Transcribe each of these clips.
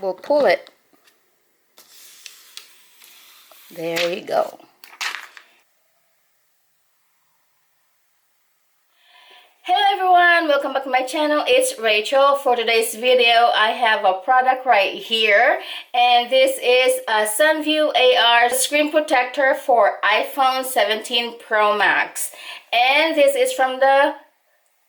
we'll pull it. There you go. Hello everyone, welcome back to my channel. It's Rachel. For today's video, I have a product right here, and this is a SunView AR screen protector for iPhone 17 Pro Max, and this is from the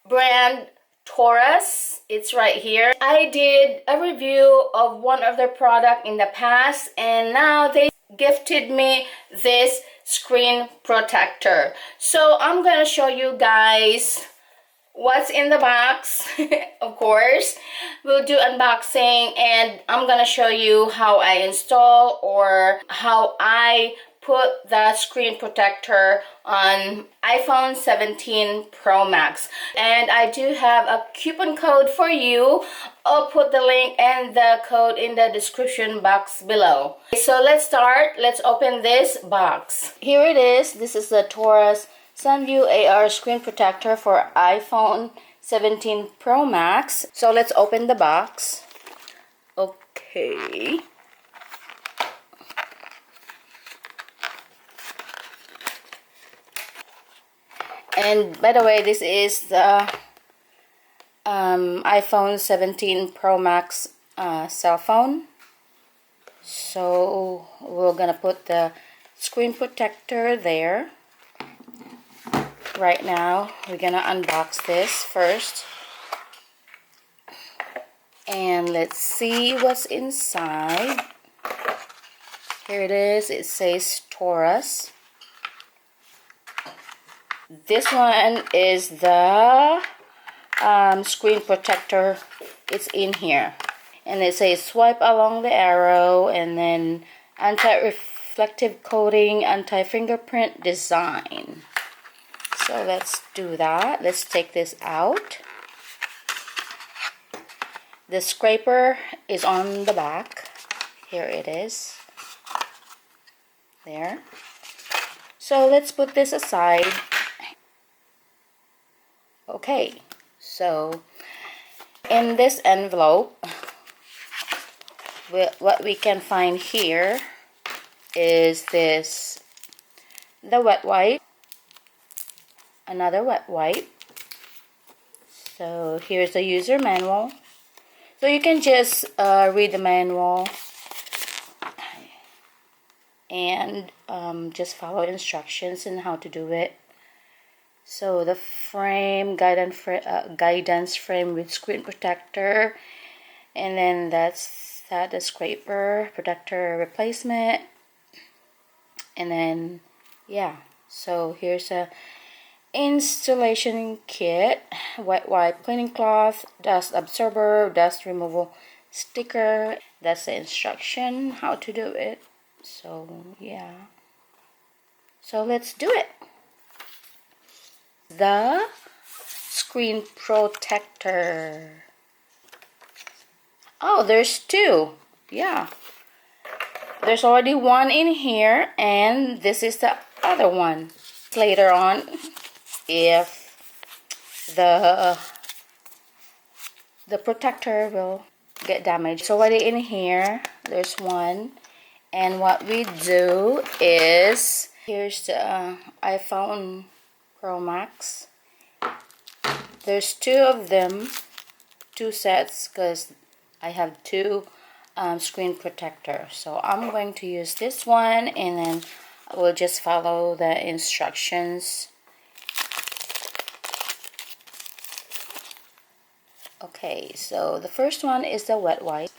brand TORRAS. It's right here. I did a review of one of their product in the past, and now they gifted me this screen protector. So I'm gonna show you guys what's in the box. Of course, we'll do unboxing, and I'm gonna show you how I install or how I put the screen protector on iPhone 17 Pro Max. And I do have a coupon code for you. I'll put the link and the code in the description box below. So let's start. Let's open this box. Here it is. This is the TORRAS SunView AR screen protector for iPhone 17 Pro Max. So let's open the box. Okay. And by the way, this is the iPhone 17 Pro Max cell phone. So we're gonna put the screen protector there. Right now, we're gonna unbox this first, and let's see what's inside. Here it is. It says TORRAS. This one is the screen protector. It's in here, and it says swipe along the arrow, and then anti-reflective coating, anti-fingerprint design. So let's do that. Let's take this out. The scraper is on the back. Here it is. There. So let's put this aside. Okay, so in this envelope, what we can find here is the wet wipe. Another wet wipe. So here's the user manual. So you can just read the manual and just follow instructions and how to do it. So the frame, guidance frame with screen protector, and then that's the scraper protector replacement, and then yeah. So here's a installation kit, wet wipe, cleaning cloth, dust absorber, dust removal sticker. That's the instruction how to do it. So yeah, so let's do it. The screen protector. Oh, there's two. Yeah, there's already one in here, and this is the other one. Later on, if the protector will get damaged. It's already in here. There's one, and what we do is, here's the iPhone Pro Max. There's two of them, two sets, because I have two screen protectors. So I'm going to use this one, and then I will just follow the instructions. Okay, so the first one is the wet wipe.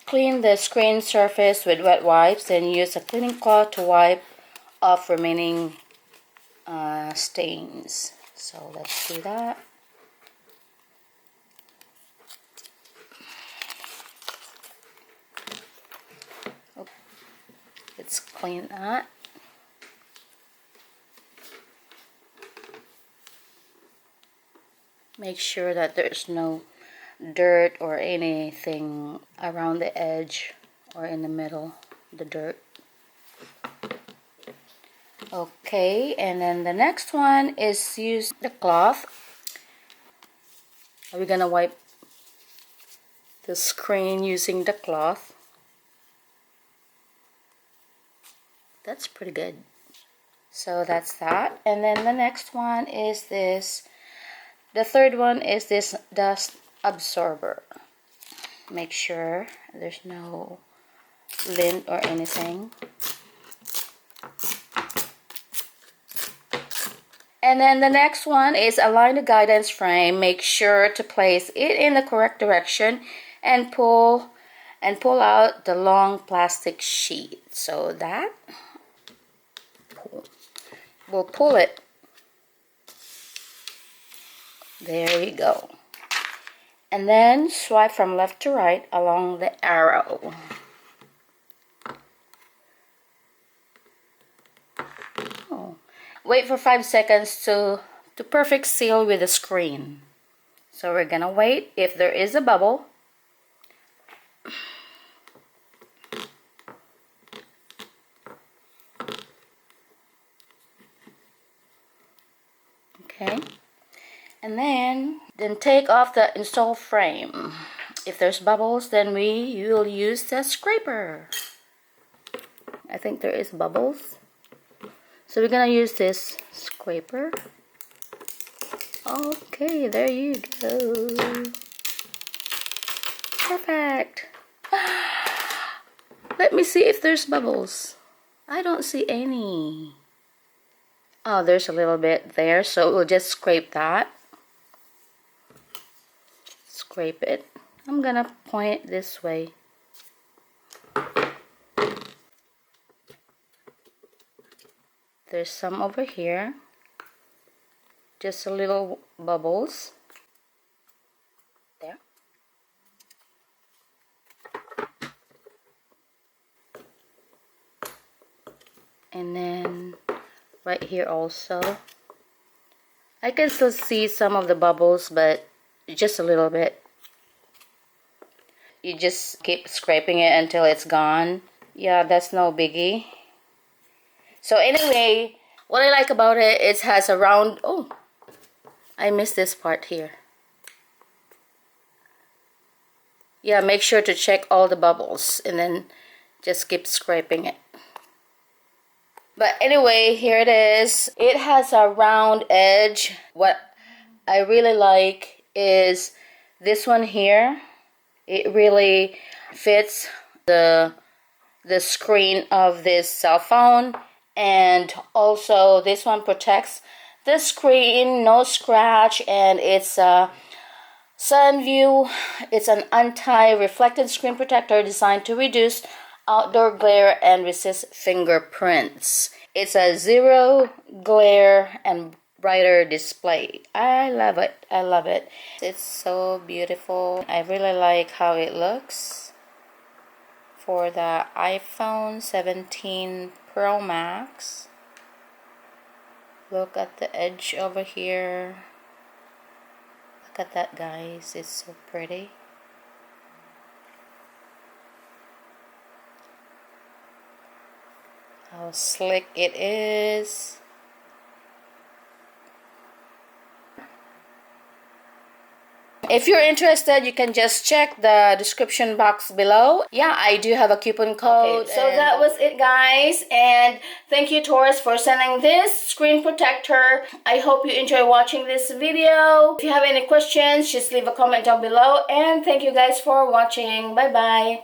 Clean the screen surface with wet wipes, then use a cleaning cloth to wipe off remaining stains. So let's do that. Let's clean that. Make sure that there's no dirt or anything around the edge or in the middle, the dirt. Okay, and then the next one is use the cloth. We're gonna wipe the screen using the cloth. That's pretty good. So that's that. And then the next one is this. The third one is this dust absorber. Make sure there's no lint or anything. And then the next one is align the guidance frame. Make sure to place it in the correct direction and pull out the long plastic sheet. So that we'll pull it. There we go. And then swipe from left to right along the arrow. Oh. Wait for 5 seconds to perfect seal with the screen. So we're gonna wait. If there is a bubble, okay. And then take off the install frame. If there's bubbles, then you'll use the scraper. I think there is bubbles. So we're gonna use this scraper. Okay, there you go. Perfect. Let me see if there's bubbles. I don't see any. Oh, there's a little bit there, so we'll just scrape that. Scrape it. I'm gonna point it this way. There's some over here. Just a little bubbles. There. And then right here also. I can still see some of the bubbles, but just a little bit. You just keep scraping it until it's gone. Yeah, that's no biggie. So anyway, what I like about it, it has a round, oh, I missed this part here. Yeah, make sure to check all the bubbles and then just keep scraping it. But anyway, here it is. It has a round edge. What I really like is this one here. It really fits the screen of this cell phone. And also this one protects the screen, no scratch, and it's a SunView. It's an anti-reflected screen protector designed to reduce outdoor glare and resist fingerprints. It's a zero glare and brighter display. I love it. I love it. It's so beautiful. I really like how it looks for the iPhone 17 Pro Max. Look at the edge over here. Look at that, guys. It's so pretty. How slick it is. If you're interested, you can just check the description box below. Yeah, I do have a coupon code. Okay, so that was it, guys. And thank you, TORRAS, for sending this screen protector. I hope you enjoy watching this video. If you have any questions, just leave a comment down below. And thank you guys for watching. Bye-bye.